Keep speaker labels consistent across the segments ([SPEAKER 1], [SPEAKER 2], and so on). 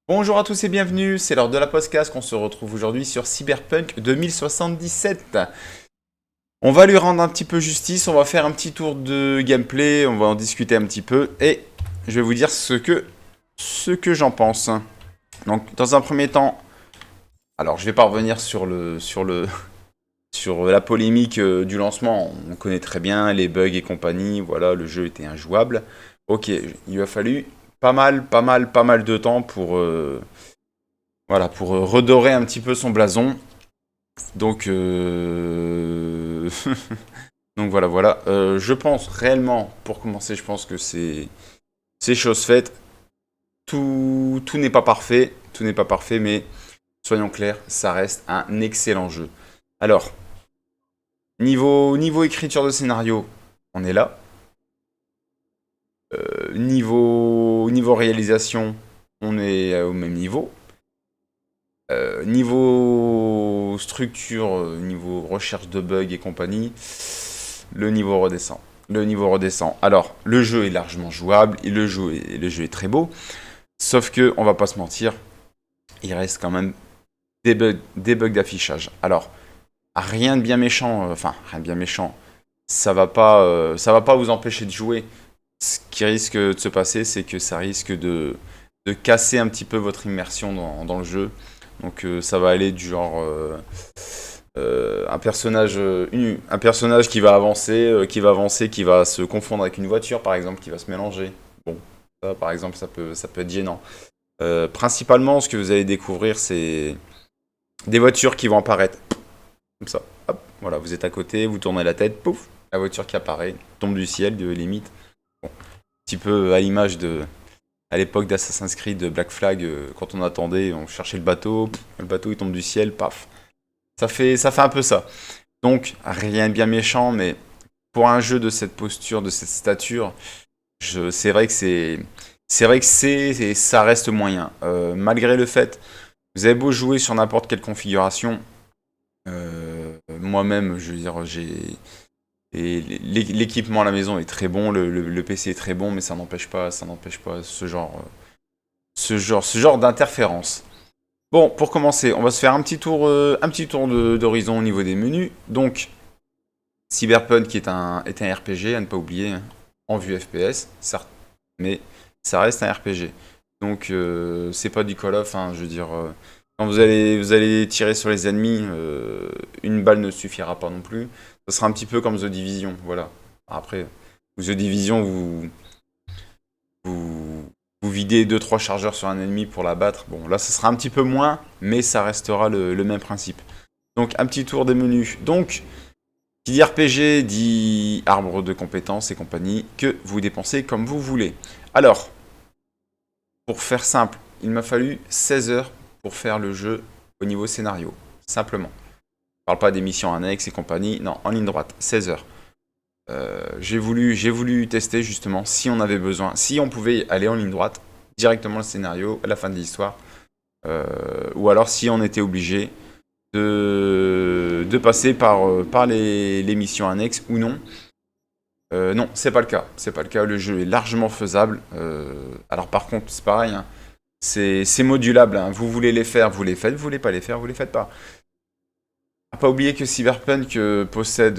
[SPEAKER 1] Bonjour à tous et bienvenue, c'est l'heure de la podcast qu'on se retrouve aujourd'hui sur Cyberpunk 2077. On va lui rendre un petit peu justice, on va faire un petit tour de gameplay, on va en discuter un petit peu et je vais vous dire ce que j'en pense. Donc dans un premier temps, alors je vais pas revenir sur la polémique du lancement, on connaît très bien les bugs et compagnie, voilà, le jeu était injouable. Ok, il a fallu pas mal de temps pour redorer un petit peu son blason. Donc, donc voilà. Je pense réellement, pour commencer, je pense que c'est chose faite. Tout n'est pas parfait, mais soyons clairs, ça reste un excellent jeu. Alors, niveau écriture de scénario, on est là. Niveau réalisation, on est au même niveau. Niveau structure, niveau recherche de bugs et compagnie, le niveau redescend. Le niveau redescend. Alors, le jeu est largement jouable et le jeu est très beau. Sauf que, on va pas se mentir, il reste quand même des bugs d'affichage. Alors, rien de bien méchant, rien de bien méchant. Ça va pas vous empêcher de jouer. Ce qui risque de se passer, c'est que ça risque de casser un petit peu votre immersion dans le jeu. Donc ça va aller du genre un personnage qui va se confondre avec une voiture par exemple, qui va se mélanger. Bon, ça par exemple ça peut être gênant. Principalement, ce que vous allez découvrir, c'est des voitures qui vont apparaître comme ça. Hop, voilà, vous êtes à côté, vous tournez la tête, pouf, la voiture qui apparaît, tombe du ciel, de limite. Bon, un petit peu à l'image de à l'époque d'Assassin's Creed de Black Flag, quand on attendait, on cherchait le bateau il tombe du ciel, paf. Ça fait un peu ça. Donc, rien de bien méchant, mais pour un jeu de cette posture, de cette stature, c'est vrai que ça reste moyen. Malgré le fait, vous avez beau jouer sur n'importe quelle configuration, moi-même, je veux dire, et l'équipement à la maison est très bon, le PC est très bon, mais ça n'empêche pas ce genre d'interférence. Bon, pour commencer, on va se faire un petit tour d'horizon au niveau des menus. Donc, Cyberpunk qui est un RPG, à ne pas oublier, hein, en vue FPS, certes, mais ça reste un RPG. Donc, c'est pas du Call of, hein, je veux dire, quand vous allez tirer sur les ennemis, une balle ne suffira pas non plus. Ça sera un petit peu comme The Division, voilà. Après, The Division, vous, vous videz deux trois chargeurs sur un ennemi pour l'abattre. Bon, là, ça sera un petit peu moins, mais ça restera le même principe. Donc, un petit tour des menus. Donc, qui dit RPG dit arbre de compétences et compagnie, que vous dépensez comme vous voulez. Alors, pour faire simple, il m'a fallu 16 heures pour faire le jeu au niveau scénario. Simplement. Je parle pas des missions annexes et compagnie, non, en ligne droite, 16 heures. J'ai voulu tester justement si on avait besoin, si on pouvait aller en ligne droite, directement le scénario, à la fin de l'histoire, ou alors si on était obligé de passer par les missions annexes ou non. Non, c'est pas le cas. C'est pas le cas. Le jeu est largement faisable. Alors par contre, c'est pareil, hein. C'est modulable, hein. Vous voulez les faire, vous les faites. Vous voulez pas les faire, vous les faites pas. À pas oublier que Cyberpunk possède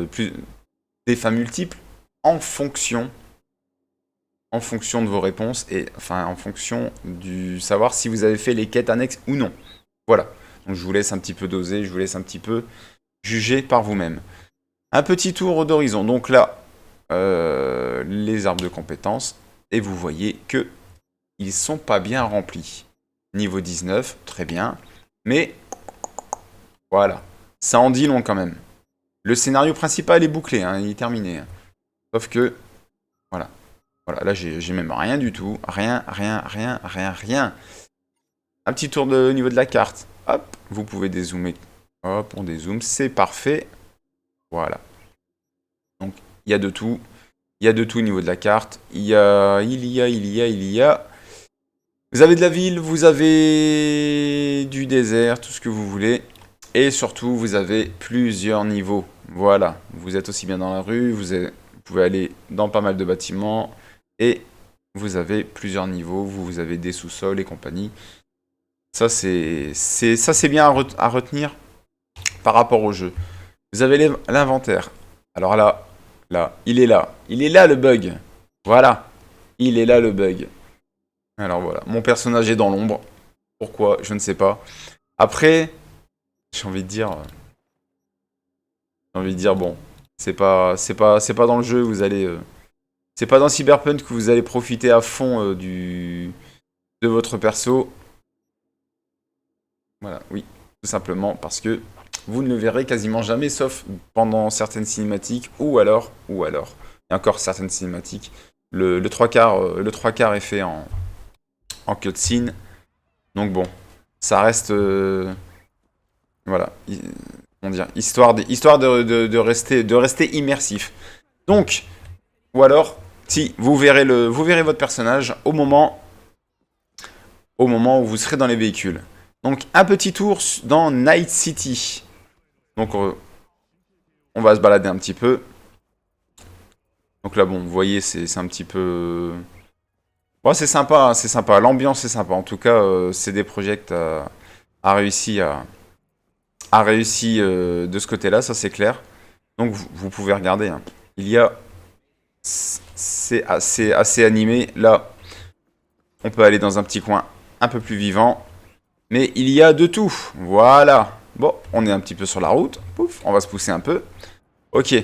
[SPEAKER 1] plus des fins multiples en fonction en fonction de vos réponses et enfin en fonction du savoir si vous avez fait les quêtes annexes ou non. Voilà. Donc je vous laisse un petit peu doser, je vous laisse un petit peu juger par vous-même. Un petit tour d'horizon. Donc là, les arbres de compétences et vous voyez que ils sont pas bien remplis. Niveau 19, très bien, mais voilà, ça en dit long quand même. Le scénario principal est bouclé, hein, il est terminé, hein. Sauf que voilà. Voilà, là j'ai même rien du tout. Rien. Un petit tour au niveau de la carte. Hop, vous pouvez dézoomer. Hop, on dézoome, c'est parfait. Voilà. Donc, il y a de tout. Il y a de tout au niveau de la carte. Il y a. Vous avez de la ville, vous avez du désert, tout ce que vous voulez. Et surtout, vous avez plusieurs niveaux. Voilà. Vous êtes aussi bien dans la rue, vous pouvez aller dans pas mal de bâtiments. Et vous avez plusieurs niveaux, vous avez des sous-sols et compagnie. Ça, c'est bien à retenir par rapport au jeu. Vous avez l'inventaire. Alors là, il est là. Il est là le bug. Voilà. Il est là le bug. Alors voilà, mon personnage est dans l'ombre. Pourquoi? Je ne sais pas. Après, j'ai envie de dire... bon, c'est pas dans le jeu, vous allez... c'est pas dans Cyberpunk que vous allez profiter à fond de votre perso. Voilà, oui, tout simplement parce que vous ne le verrez quasiment jamais, sauf pendant certaines cinématiques, et encore certaines cinématiques, le trois quarts est fait en cutscene. Donc bon, ça reste... voilà, comment dire, histoire de rester immersif. Donc, ou alors, si vous verrez votre personnage au moment où vous serez dans les véhicules. Donc, un petit tour dans Night City. Donc, on va se balader un petit peu. Donc là, bon, vous voyez, c'est un petit peu... Bon, c'est sympa, hein, c'est sympa. L'ambiance est sympa. En tout cas, CD Projekt a réussi de ce côté-là, ça c'est clair. Donc, vous pouvez regarder. Hein. Il y a... C'est assez animé. Là, on peut aller dans un petit coin un peu plus vivant. Mais il y a de tout. Voilà. Bon, on est un petit peu sur la route. Pouf, on va se pousser un peu. Ok.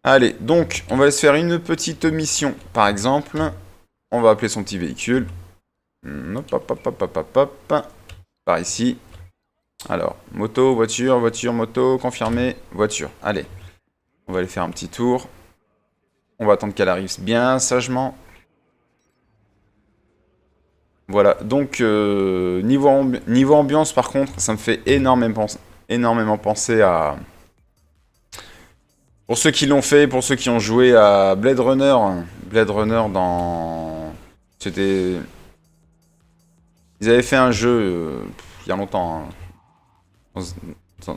[SPEAKER 1] Allez, donc, on va se faire une petite mission. Par exemple, on va appeler son petit véhicule. Hop, hop, hop, hop, hop, hop, hop. Par ici. Alors, moto, voiture, voiture, moto, confirmé, voiture. Allez, on va aller faire un petit tour. On va attendre qu'elle arrive bien sagement. Voilà, donc niveau ambiance par contre, ça me fait énormément penser à... Pour ceux qui l'ont fait, pour ceux qui ont joué à Blade Runner. Blade Runner dans... C'était... Ils avaient fait un jeu il y a longtemps, hein,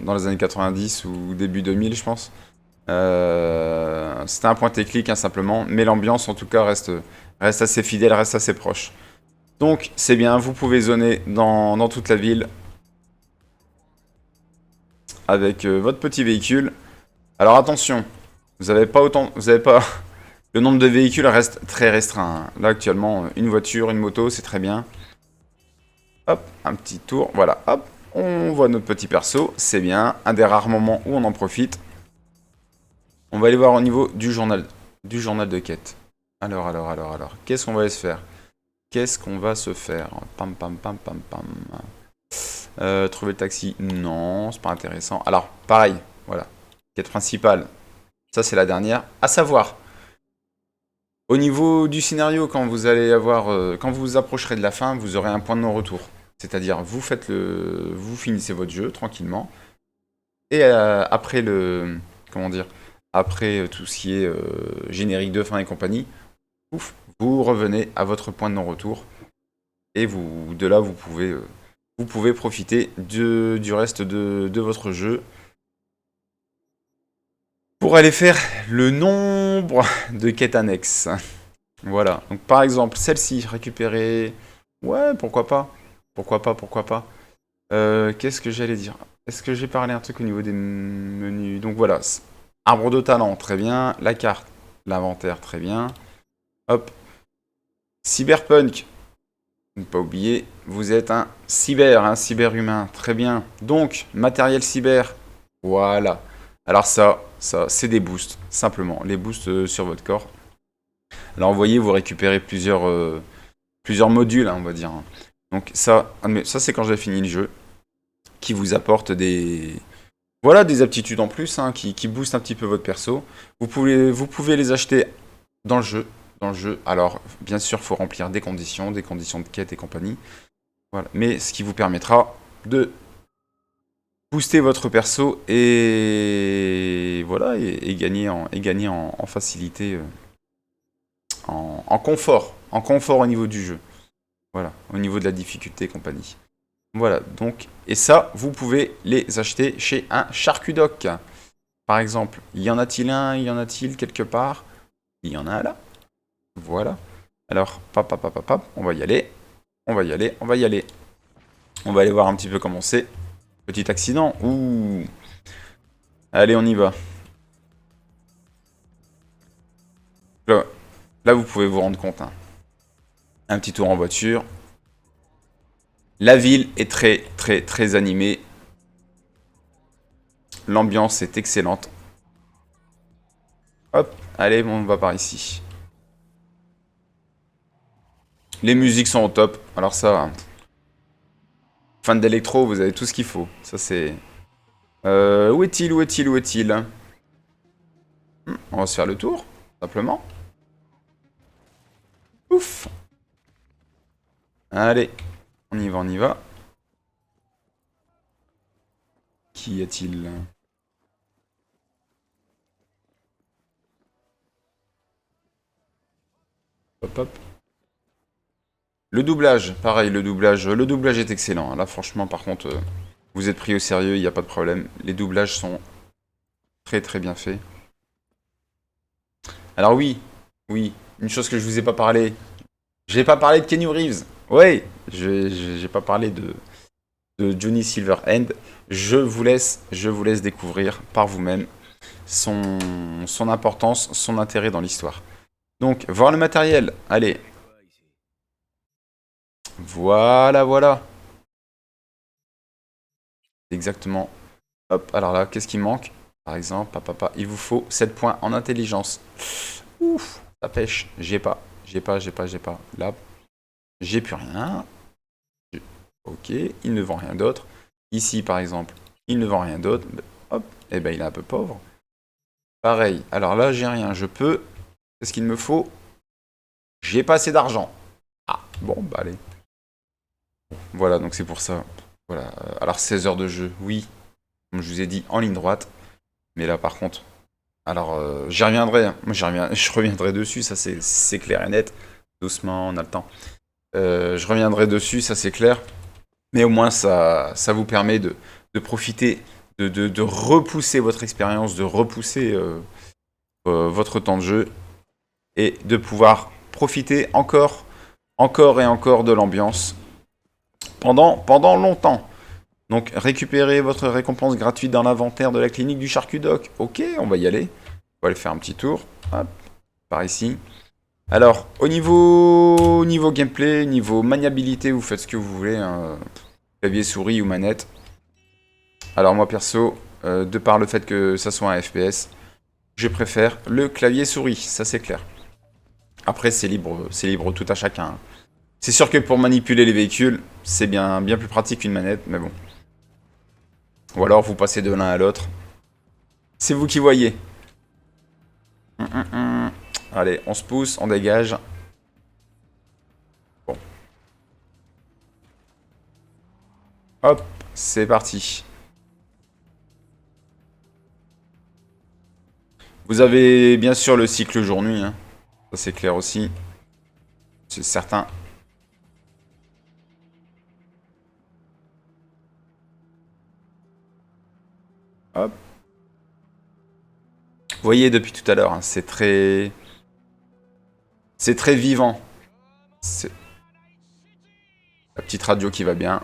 [SPEAKER 1] dans les années 90 ou début 2000 je pense. C'était un point et clic hein, simplement, mais l'ambiance en tout cas reste assez fidèle, reste assez proche. Donc c'est bien, vous pouvez zoner dans toute la ville avec votre petit véhicule. Alors attention, vous avez pas... Le nombre de véhicules reste très restreint. Hein. Là actuellement, une voiture, une moto, c'est très bien. Hop, un petit tour, voilà, hop, on voit notre petit perso, c'est bien. Un des rares moments où on en profite. On va aller voir au niveau du journal de quête. Alors, qu'est-ce qu'on va se faire? Qu'est-ce qu'on va se faire? Pam, pam, pam, pam, pam. Trouver le taxi? Non, c'est pas intéressant. Alors, pareil, voilà. Quête principale, ça c'est la dernière. À savoir, au niveau du scénario, quand vous allez avoir, quand vous vous approcherez de la fin, vous aurez un point de non-retour. C'est-à-dire, vous finissez votre jeu tranquillement. Et après comment dire? Après tout ce qui est générique de fin et compagnie, ouf, vous revenez à votre point de non-retour. Et de là, vous pouvez profiter du reste de votre jeu pour aller faire le nombre de quêtes annexes. Voilà. Donc par exemple, celle-ci, récupérer... Ouais, pourquoi pas. Pourquoi pas. Qu'est-ce que j'allais dire? Est-ce que j'ai parlé un truc au niveau des menus? Donc voilà. Arbre de talent, très bien. La carte, l'inventaire, très bien. Hop. Cyberpunk. Ne pas oublier, vous êtes un cyberhumain, très bien. Donc, matériel cyber, voilà. Alors ça c'est des boosts, simplement. Les boosts sur votre corps. Alors vous voyez, vous récupérez plusieurs modules, hein, on va dire. Donc ça c'est quand j'ai fini le jeu, qui vous apporte des aptitudes en plus, hein, qui boostent un petit peu votre perso. Vous pouvez les acheter dans le jeu. Alors, bien sûr, il faut remplir des conditions de quête et compagnie. Voilà. Mais ce qui vous permettra de booster votre perso et voilà et gagner en facilité, en confort au niveau du jeu. Voilà, au niveau de la difficulté et compagnie. Voilà, donc, et ça, vous pouvez les acheter chez un charcudoc. Par exemple, y en a-t-il quelque part? Il y en a un là. Voilà. Alors, pap, pap, pap, pap, pap, on va y aller. On va y aller, on va y aller. On va aller voir un petit peu comment c'est. Petit accident. Ouh. Allez, on y va. Là, vous pouvez vous rendre compte. Hein. Un petit tour en voiture. La ville est très, très, très animée. L'ambiance est excellente. Hop, allez, on va par ici. Les musiques sont au top. Alors ça, fan d'électro, vous avez tout ce qu'il faut. Ça c'est... où est-il, où est-il, où est-il? On va se faire le tour, simplement. Ouf. Allez, on y va, on y va. Qui a-t-il? Hop, hop. Le doublage, pareil, le doublage est excellent. Là, franchement, par contre, vous êtes pris au sérieux, il n'y a pas de problème. Les doublages sont très très bien faits. Alors oui, oui, une chose que je vous ai pas parlé. J'ai pas parlé de Keanu Reeves. Ouais, j'ai pas parlé de Johnny Silverhand. Je vous laisse découvrir par vous-même son importance, son intérêt dans l'histoire. Donc, voir le matériel. Allez. Voilà, voilà. Exactement. Hop, alors là, qu'est-ce qui manque? Par exemple, papa, il vous faut 7 points en intelligence. Ouf, ça pêche. J'ai pas. J'ai pas. Là, j'ai plus rien. Ok, il ne vend rien d'autre. Ici, par exemple, il ne vend rien d'autre. Hop, et ben il est un peu pauvre. Pareil. Alors là, j'ai rien. Je peux. Qu'est-ce qu'il me faut? J'ai pas assez d'argent. Ah, bon, bah allez. Voilà, donc c'est pour ça. Voilà. Alors 16 heures de jeu, oui. Comme je vous ai dit, en ligne droite. Mais là, par contre, alors j'y reviendrai. Hein. Moi, je reviendrai dessus, ça c'est clair et net. Doucement, on a le temps. Je reviendrai dessus, ça c'est clair. Mais au moins, ça vous permet de profiter, de repousser votre expérience, de repousser votre temps de jeu et de pouvoir profiter encore, encore et encore de l'ambiance pendant longtemps. Donc, récupérez votre récompense gratuite dans l'inventaire de la clinique du Charcudoc. Ok, on va y aller. On va aller faire un petit tour. Hop, par ici. Alors, au niveau gameplay, niveau maniabilité, vous faites ce que vous voulez. Hein. Clavier, souris ou manette. Alors moi perso, de par le fait que ça soit un FPS, je préfère le clavier souris, ça c'est clair. Après c'est libre tout à chacun. Hein. C'est sûr que pour manipuler les véhicules, c'est bien plus pratique qu'une manette, mais bon. Ou alors vous passez de l'un à l'autre. C'est vous qui voyez. Hum. Allez, on se pousse, on dégage. Bon. Hop, c'est parti. Vous avez bien sûr le cycle jour-nuit, hein. Ça c'est clair aussi. C'est certain. Hop. Vous voyez depuis tout à l'heure, hein, c'est très vivant. C'est la petite radio qui va bien.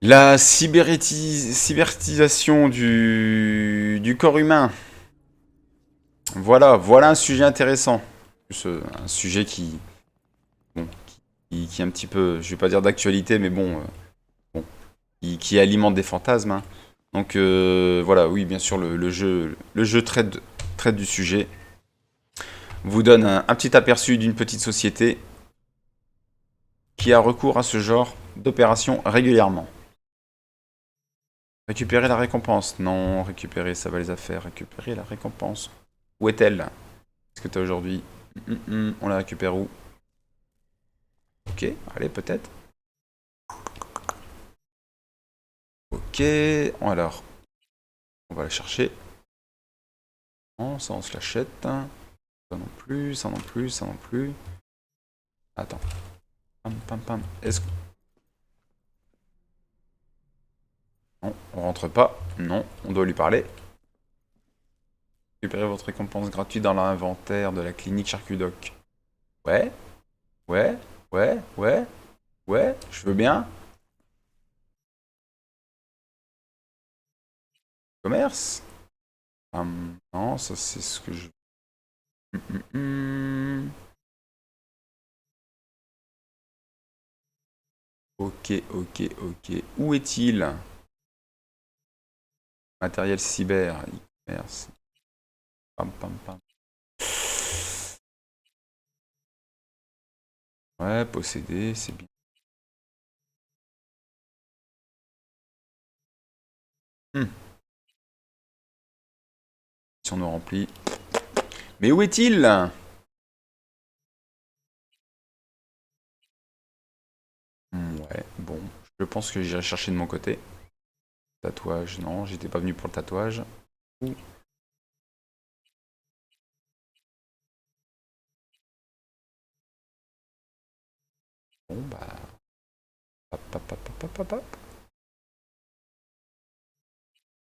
[SPEAKER 1] La cybertisation du corps humain. Voilà un sujet intéressant. Un sujet bon, qui est un petit peu, je vais pas dire d'actualité, mais bon, qui alimente des fantasmes. Hein. Donc voilà, oui, bien sûr, le jeu traite du sujet, vous donne un petit aperçu d'une petite société qui a recours à ce genre d'opération régulièrement. Récupérer la récompense. Non, récupérer, ça va les affaires. Récupérer la récompense. Où est-elle? Qu'est-ce que t'as aujourd'hui? On la récupère où? Ok, allez, peut-être. Ok, alors, on va la chercher. Non, ça, on se l'achète. Ça non plus, ça non plus, ça non plus. Attends. Pam, pam, pam. Est-ce que... Non, on rentre pas. Non, on doit lui parler. Récupérez votre récompense gratuite dans l'inventaire de la clinique Charcudoc. Ouais, ouais, ouais, ouais, ouais, je veux bien. Commerce. Non, ça c'est ce que je... Hum, hum. Ok, ok, ok. Où est-il? Matériel cyber. E-commerce. Pam, pam, pam. Ouais, posséder, c'est bien. Si on nous remplit. Mais où est-il? Ouais, bon. Je pense que j'irai chercher de mon côté. Tatouage, non, j'étais pas venu pour le tatouage. Ouh. Bon, bah. Hop, hop, hop, hop, hop, hop, hop.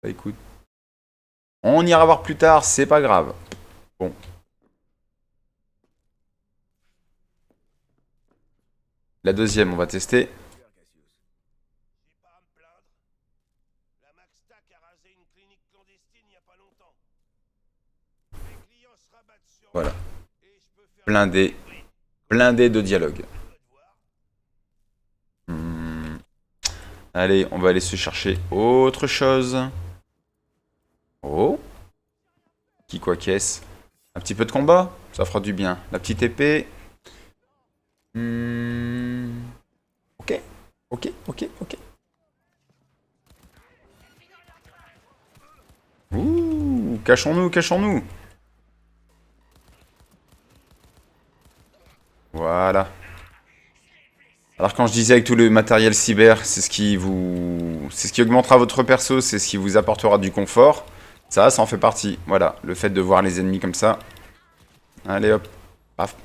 [SPEAKER 1] Bah écoute. On ira voir plus tard, c'est pas grave. Bon. La deuxième, on va tester.
[SPEAKER 2] J'ai pas à me plaindre. La Maxtac a rasé une clinique clandestine il y a pas longtemps. Mes clients se rabattent sur
[SPEAKER 1] Voilà.
[SPEAKER 2] moi et je peux faire
[SPEAKER 1] Blindé. Blindé de dialogue.
[SPEAKER 2] à toi de voir.
[SPEAKER 1] Hmm. Allez, on va aller se chercher autre chose. Oh. Qui quoi qu'est-ce? Un petit peu de combat, ça fera du bien. La petite épée. Hmm. Ok. Ok, ok, ok. Ouh, cachons-nous, cachons-nous. Voilà. Alors quand je disais avec tout le matériel cyber, c'est ce qui augmentera votre perso, c'est ce qui vous apportera du confort. Ça en fait partie. Voilà, le fait de voir les ennemis comme ça. Allez hop, paf.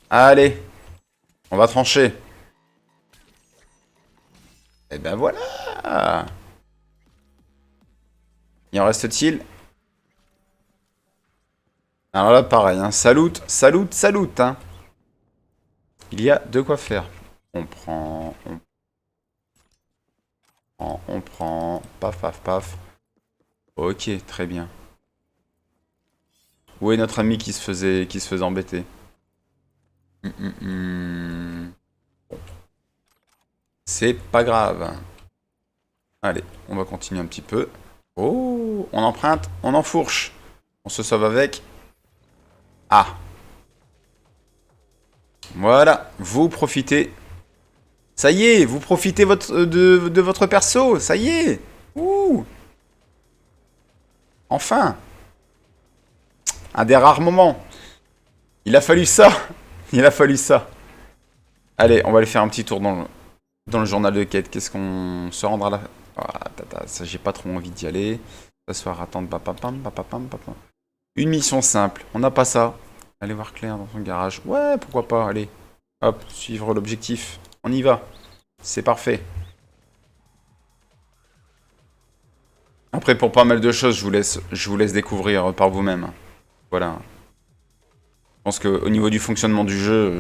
[SPEAKER 1] Allez, on va trancher. Et ben voilà. Il en reste-t-il? Alors là, pareil, hein. Salut, salut, salut, hein. Il y a de quoi faire. On prend, on prend. Paf, paf, paf. Ok, très bien. Où est notre ami qui se faisait embêter? Hum. C'est pas grave. Allez, on va continuer un petit peu. Oh, on emprunte, on enfourche. On se sauve avec. Ah, voilà, vous profitez. Ça y est, vous profitez de votre perso, ça y est. Ouh, enfin, un des rares moments. Il a fallu ça. Il a fallu ça. Allez, on va aller faire un petit tour dans le journal de quête. Qu'est-ce qu'on se rendra là? Ah, ça, j'ai pas trop envie d'y aller. S'asseoir, attendre, papapam, papapam, papam. Une mission simple, on n'a pas ça. Allez voir Claire dans son garage. Ouais, pourquoi pas, allez. Hop, suivre l'objectif. On y va. C'est parfait. Après, pour pas mal de choses, je vous laisse découvrir par vous-même. Voilà. Je pense qu'au niveau du fonctionnement du jeu,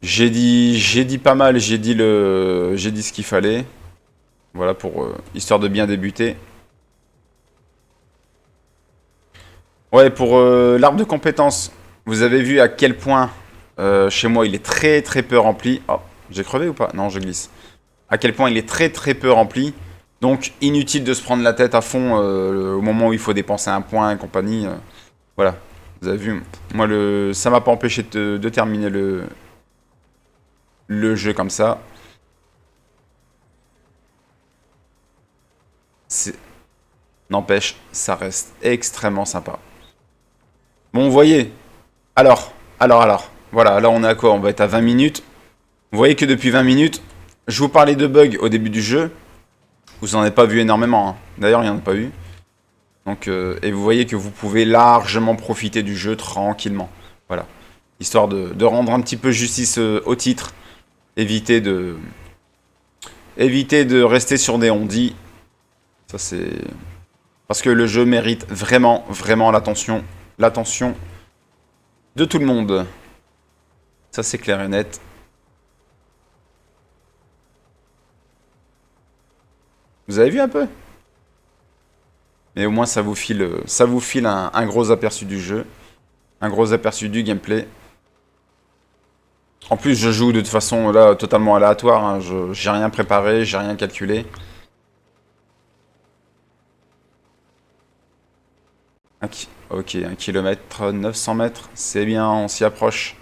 [SPEAKER 1] j'ai dit pas mal, j'ai dit ce qu'il fallait. Voilà, pour histoire de bien débuter. Ouais, pour l'arbre de compétences, vous avez vu à quel point chez moi il est très très peu rempli. Oh, j'ai crevé ou pas? Non, je glisse. À quel point il est très très peu rempli. Donc inutile de se prendre la tête à fond au moment où il faut dépenser un point et compagnie. Voilà, vous avez vu. Moi, ça m'a pas empêché de terminer le jeu comme ça. C'est- N'empêche, ça reste extrêmement sympa. Bon, vous voyez. Alors. Voilà, là on est à quoi? On va être à 20 minutes. Vous voyez que depuis 20 minutes, je vous parlais de bugs au début du jeu. Vous en avez pas vu énormément, hein. D'ailleurs, il n'y en a pas eu. Donc, et vous voyez que vous pouvez largement profiter du jeu tranquillement. Voilà. Histoire de rendre un petit peu justice au titre. Éviter de rester sur des on-dit. Ça, c'est... Parce que le jeu mérite vraiment, vraiment l'attention de tout le monde. Ça, c'est clair et net. Vous avez vu un peu? Mais au moins, ça vous file un gros aperçu du jeu. Un gros aperçu du gameplay. En plus, je joue de toute façon là totalement aléatoire. Hein. J'ai rien préparé, j'ai rien calculé. Ok, 1 km, 900 mètres. C'est bien, on s'y approche.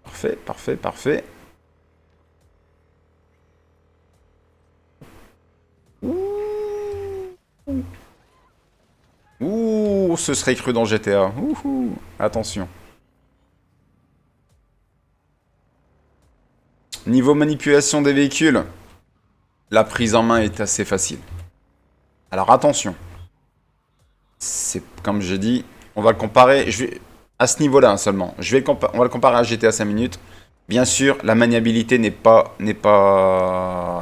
[SPEAKER 1] Parfait, parfait, parfait. Ouh, ce serait cru dans GTA. Ouhou, attention. Niveau manipulation des véhicules, la prise en main est assez facile. Alors attention. C'est comme j'ai dit, on va le comparer. À ce niveau-là seulement. On va le comparer à GTA 5 minutes. Bien sûr, la maniabilité n'est pas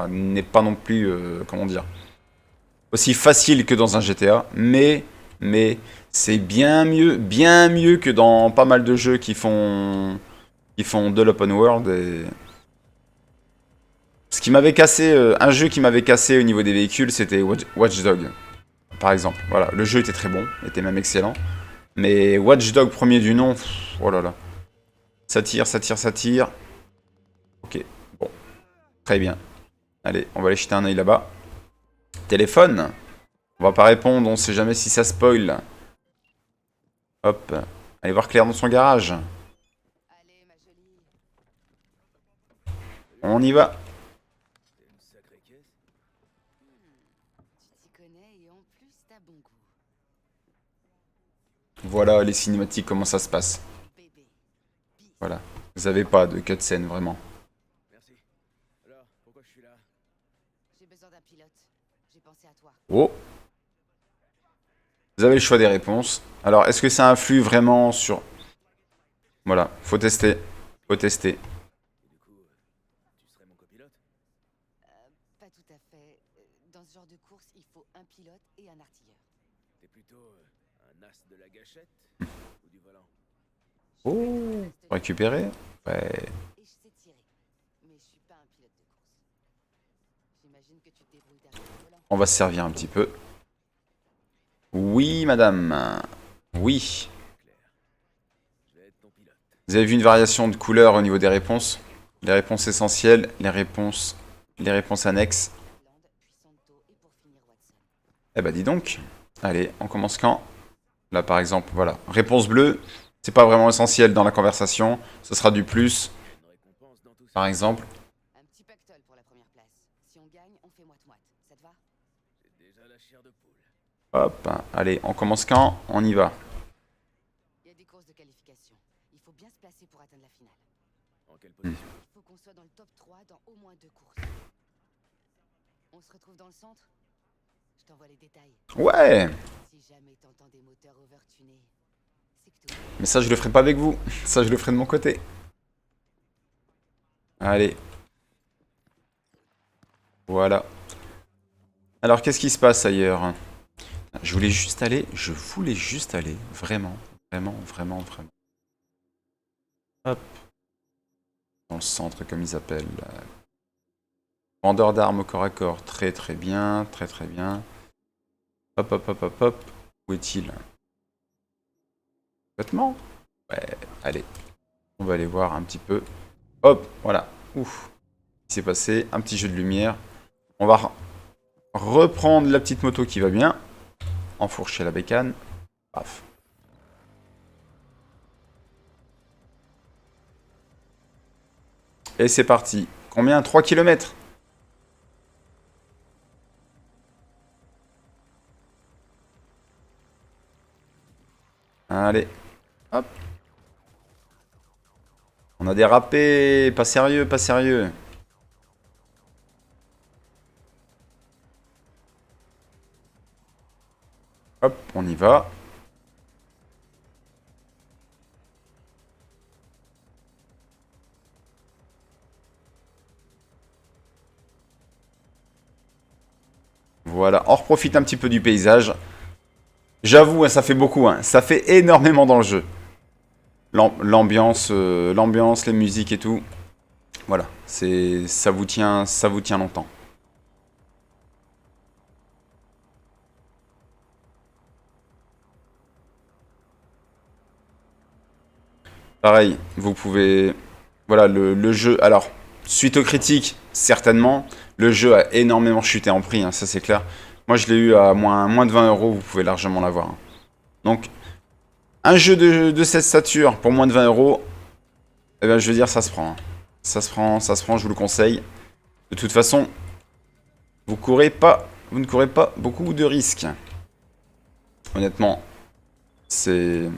[SPEAKER 1] non plus, comment dire, aussi facile que dans un GTA, mais c'est bien mieux que dans pas mal de jeux qui font de l'open world. Et... Ce qui m'avait cassé, un jeu qui m'avait cassé au niveau des véhicules, c'était Watch Dogs, par exemple. Voilà, le jeu était très bon, était même excellent, mais Watch Dogs premier du nom, oh là là, ça tire, ça tire, ça tire. Ok, bon, très bien. Allez, on va aller jeter un œil là-bas. Téléphone. On va pas répondre, on sait jamais si ça spoil. Hop. Allez voir Claire dans son garage.
[SPEAKER 3] Allez, ma jolie.
[SPEAKER 1] On y va.
[SPEAKER 2] C'est une sacrée caisse.
[SPEAKER 3] Tu t'y connais et en plus t'as bon goût.
[SPEAKER 1] Voilà les cinématiques, comment ça se passe.
[SPEAKER 3] Bébé. Bis.
[SPEAKER 1] Voilà. Vous avez pas de cutscene, vraiment.
[SPEAKER 2] Merci. Alors, pourquoi je suis là?
[SPEAKER 3] J'ai besoin d'un pilote. J'ai pensé à toi.
[SPEAKER 1] Oh. Vous avez le choix des réponses. Alors, est-ce que ça influe vraiment sur... Voilà, faut tester. Faut tester.
[SPEAKER 2] Et du coup, tu serais mon copilote?
[SPEAKER 3] Pas tout à fait. Dans ce genre de course, il faut un pilote et un artilleur.
[SPEAKER 2] T'es plutôt un as de la gâchette ou du volant?
[SPEAKER 1] Oh. Récupérer. Ouais.
[SPEAKER 3] Et je sais tirer. Mais je suis pas un pilote de course. J'imagine que tu te débrouilles derrière le volant.
[SPEAKER 1] On va se servir un petit peu. Oui, madame. Oui.
[SPEAKER 2] Claire. Je vais être ton pilote.
[SPEAKER 1] Vous avez vu une variation de couleur au niveau des réponses? Les réponses essentielles, les réponses annexes.
[SPEAKER 3] Land, puis Santo et pour finir Watson.
[SPEAKER 1] Eh bah dis donc. Allez, on commence quand? Là par exemple, voilà. Réponse bleue, c'est pas vraiment essentiel dans la conversation. Ce sera du plus,
[SPEAKER 2] Une récompense dans tout ça.
[SPEAKER 1] par exemple.
[SPEAKER 3] Un petit pactole pour la première place. Si on gagne, on fait moite-moite. Ça te va?
[SPEAKER 2] J'ai déjà la chair de poule.
[SPEAKER 1] Hop, allez, on commence quand? On y va.
[SPEAKER 3] Il y a des courses de qualification. Il faut bien se placer pour atteindre la finale.
[SPEAKER 2] En quelle position?
[SPEAKER 3] Il faut qu'on soit dans le top 3 dans au moins 2 courses. On se retrouve dans le centre? Je t'envoie les détails.
[SPEAKER 1] Ouais.
[SPEAKER 3] Si jamais t'entends des moteurs overtunés, c'est que tout.
[SPEAKER 1] Mais ça, je le ferai pas avec vous. Ça, je le ferai de mon côté. Allez. Voilà. Alors, qu'est-ce qui se passe ailleurs? Je voulais juste aller. Vraiment, vraiment, vraiment, vraiment. Hop. Dans le centre, comme ils appellent. Vendeur d'armes au corps à corps. Très, très bien. Très, très bien. Hop, hop, hop, hop, hop. Où est-il? Vêtements? Ouais, allez. On va aller voir un petit peu. Hop, voilà. Ouf. Ce qui s'est passé? Un petit jeu de lumière. On va reprendre la petite moto qui va bien. Enfourcher la bécane. Paf. Et c'est parti. Combien? 3 km? Allez. Hop. On a dérapé. Pas sérieux, pas sérieux. Hop, on y va. Voilà, on profite un petit peu du paysage. J'avoue, hein, ça fait beaucoup, hein. Ça fait énormément dans le jeu. L'ambiance, les musiques et tout. Voilà, ça vous tient longtemps. Pareil, vous pouvez... Voilà, le jeu... Alors, suite aux critiques, certainement, le jeu a énormément chuté en prix, hein, ça c'est clair. Moi, je l'ai eu à moins de 20 euros, vous pouvez largement l'avoir, hein. Donc, un jeu de cette stature pour moins de 20 euros, eh ben, je veux dire, ça se prend, hein. Ça se prend, je vous le conseille. De toute façon, vous ne courez pas beaucoup de risques. Honnêtement, c'est...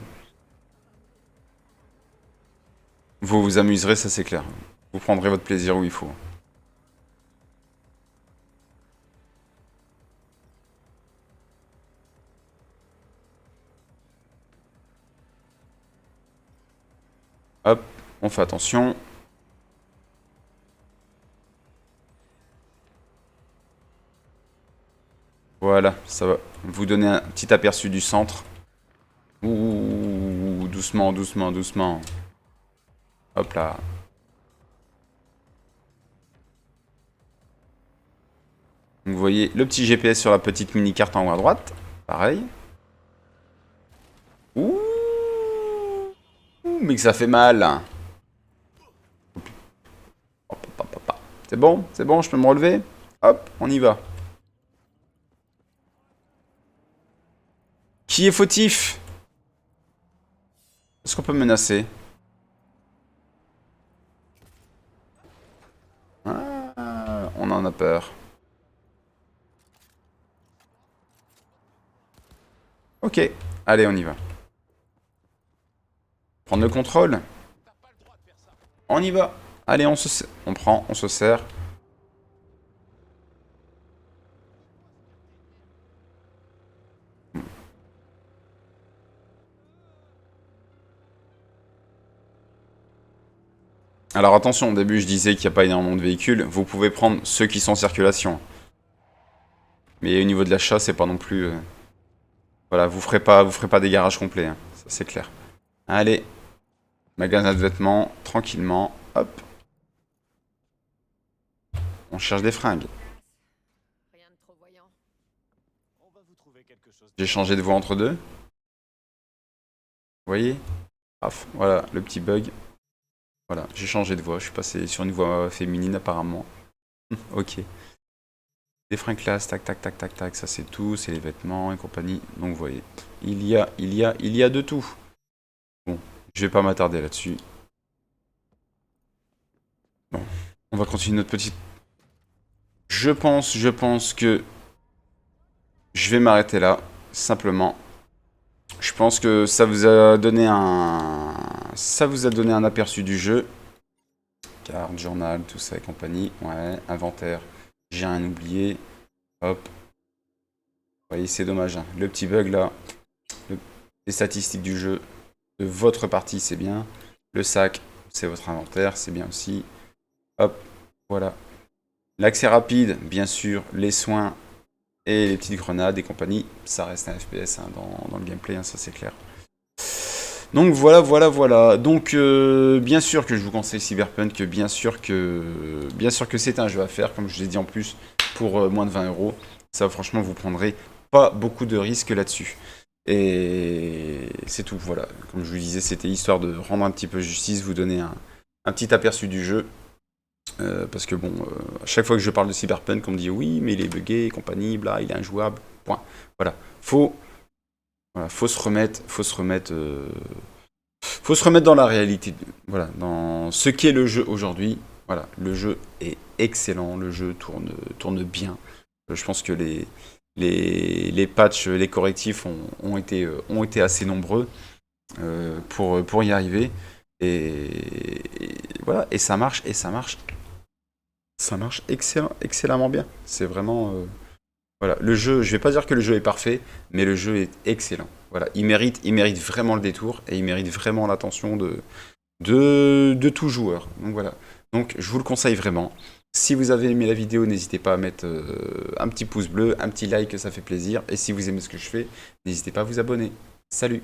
[SPEAKER 1] Vous vous amuserez, ça c'est clair. Vous prendrez votre plaisir où il faut. Hop, on fait attention. Voilà, ça va vous donner un petit aperçu du centre. Ouh, doucement, doucement, doucement. Hop là. Donc vous voyez le petit GPS sur la petite mini-carte en haut à droite. Pareil. Ouh, mais que ça fait mal. Hop, hop, hop, hop. C'est bon, je peux me relever. Hop, on y va. Qui est fautif? Est-ce qu'on peut menacer? Ah, on en a peur. Ok, allez, on y va. Prendre le contrôle. On y va. Allez, on prend, on se sert. Alors attention, au début je disais qu'il n'y a pas énormément de véhicules. Vous pouvez prendre ceux qui sont en circulation. Mais au niveau de l'achat, c'est pas non plus... Voilà, vous ferez pas des garages complets, hein. Ça c'est clair. Allez, magasin de vêtements, tranquillement, hop. On cherche des fringues.
[SPEAKER 3] Rien de trop voyant.
[SPEAKER 2] On va vous trouver quelque chose.
[SPEAKER 1] J'ai changé de voix entre deux. Vous voyez? Paf, voilà, le petit bug. Voilà, j'ai changé de voix, je suis passé sur une voix féminine apparemment. Ok. Des fringues classe, tac, tac, tac, tac, tac, ça c'est tout, c'est les vêtements et compagnie. Donc vous voyez, il y a de tout. Bon, je vais pas m'attarder là-dessus. Bon, on va continuer notre petite... Je pense que je vais m'arrêter là, simplement. Je pense que ça vous a donné un aperçu du jeu. Carte, journal, tout ça et compagnie. Ouais, inventaire. J'ai rien oublié. Hop. Vous voyez, c'est dommage, hein. Le petit bug là. Les statistiques du jeu de votre partie, c'est bien. Le sac, c'est votre inventaire, c'est bien aussi. Hop, voilà. L'accès rapide, bien sûr. Les soins et les petites grenades et compagnie. Ça reste un FPS, hein, dans le gameplay, hein, ça c'est clair. Donc voilà. Donc bien sûr que je vous conseille Cyberpunk, bien sûr que c'est un jeu à faire, comme je l'ai dit en plus, pour moins de 20 euros. Ça franchement vous prendrez pas beaucoup de risques là-dessus. Et c'est tout, voilà. Comme je vous disais, c'était histoire de rendre un petit peu justice, vous donner un petit aperçu du jeu. Parce que bon, à chaque fois que je parle de Cyberpunk, on me dit oui, mais il est buggé et compagnie, bla, il est injouable. Point. Voilà. Faut se remettre dans la réalité, voilà, dans ce qu'est le jeu aujourd'hui. Voilà, le jeu est excellent, le jeu tourne bien. Je pense que les patchs, les correctifs ont été assez nombreux pour y arriver. Et voilà, et ça marche excellemment bien. C'est vraiment... Voilà, le jeu, je vais pas dire que le jeu est parfait, mais le jeu est excellent. Voilà, il mérite vraiment le détour et il mérite vraiment l'attention de tout joueur. Donc voilà. Donc je vous le conseille vraiment. Si vous avez aimé la vidéo, n'hésitez pas à mettre un petit pouce bleu, un petit like, ça fait plaisir. Et si vous aimez ce que je fais, n'hésitez pas à vous abonner. Salut!